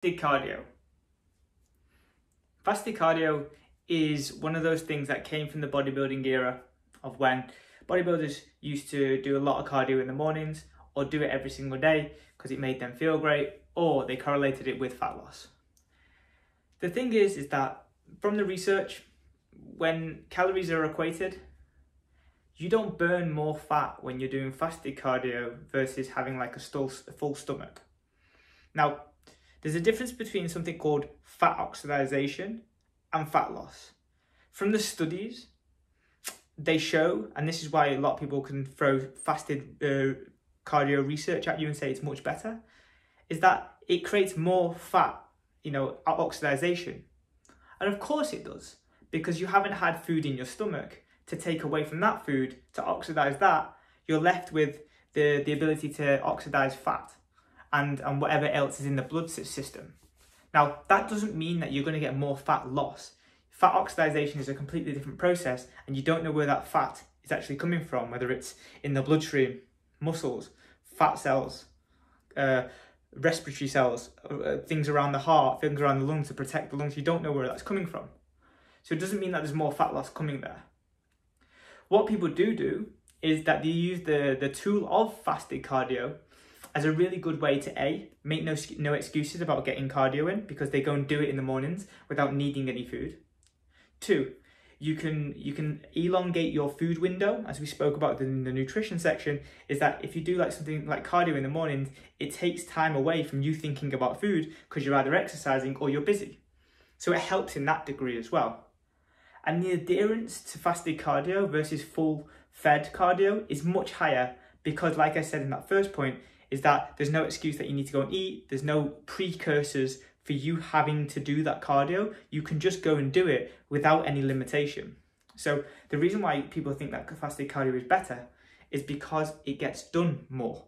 cardio. Fasted cardio is one of those things that came from the bodybuilding era of when bodybuilders used to do a lot of cardio in the mornings or do it every single day because it made them feel great, or they correlated it with fat loss. The thing is that from the research, when calories are equated, you don't burn more fat when you're doing fasted cardio versus having like a full stomach. Now, there's a difference between something called fat oxidation and fat loss. From the studies, they show, and this is why a lot of people can throw fasted cardio research at you and say it's much better, is that it creates more fat, oxidation. And of course it does, because you haven't had food in your stomach to take away from that food to oxidize that. You're left with the ability to oxidize fat and whatever else is in the blood system. Now, that doesn't mean that you're going to get more fat loss. Fat oxidation is a completely different process, and you don't know where that fat is actually coming from, whether it's in the bloodstream, muscles, fat cells, respiratory cells, things around the heart, things around the lungs to protect the lungs. You don't know where that's coming from. So it doesn't mean that there's more fat loss coming there. What people do is that they use the tool of fasted cardio as a really good way to make no excuses about getting cardio in, because they go and do it in the mornings without needing any food. 2, you can elongate your food window, as we spoke about in the nutrition section, is that if you do like something like cardio in the mornings, it takes time away from you thinking about food because you're either exercising or you're busy. So it helps in that degree as well. And the adherence to fasted cardio versus full fed cardio is much higher because, like I said in that first point, is that there's no excuse that you need to go and eat. There's no precursors for you having to do that cardio. You can just go and do it without any limitation. So the reason why people think that fasted cardio is better is because it gets done more.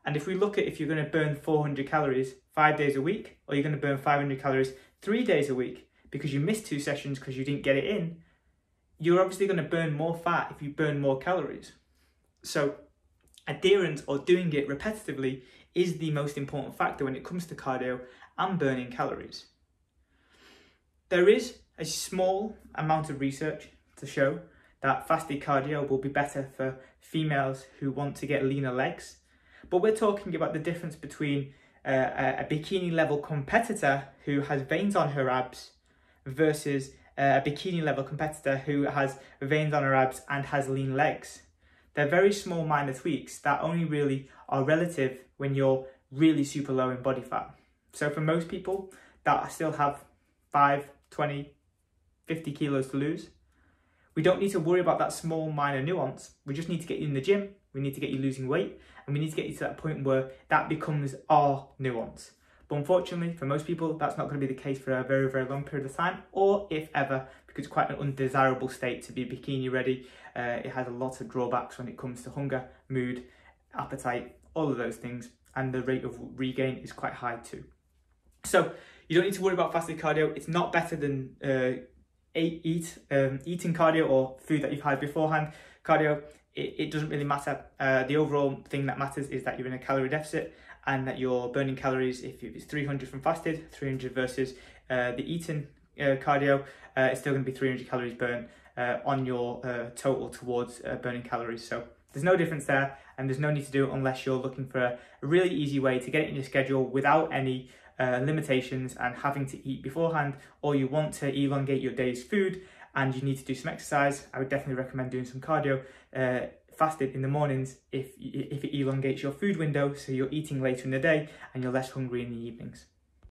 And if we look at if you're going to burn 400 calories 5 days a week, or you're going to burn 500 calories 3 days a week because you missed 2 sessions because you didn't get it in, you're obviously going to burn more fat if you burn more calories. So adherence, or doing it repetitively, is the most important factor when it comes to cardio and burning calories. There is a small amount of research to show that fasted cardio will be better for females who want to get leaner legs, but we're talking about the difference between a bikini level competitor who has veins on her abs versus a bikini level competitor who has veins on her abs and has lean legs. They're very small minor tweaks that only really are relative when you're really super low in body fat. So for most people that still have 5, 20, 50 kilos to lose, we don't need to worry about that small minor nuance. We just need to get you in the gym, we need to get you losing weight, and we need to get you to that point where that becomes our nuance. But unfortunately, for most people, that's not going to be the case for a very, very long period of time, or if ever, because it's quite an undesirable state to be bikini ready. It has a lot of drawbacks when it comes to hunger, mood, appetite, all of those things, and the rate of regain is quite high too. So you don't need to worry about fasted cardio. It's not better than eating cardio or food that you've had beforehand. Cardio, it doesn't really matter. The overall thing that matters is that you're in a calorie deficit and that you're burning calories. If it's 300 from fasted, 300 versus the eaten cardio, it's still going to be 300 calories burnt on your total towards burning calories. So there's no difference there, and there's no need to do it unless you're looking for a really easy way to get it in your schedule without any limitations and having to eat beforehand, or you want to elongate your day's food and you need to do some exercise. I would definitely recommend doing some cardio fasted in the mornings if it elongates your food window, so you're eating later in the day and you're less hungry in the evenings.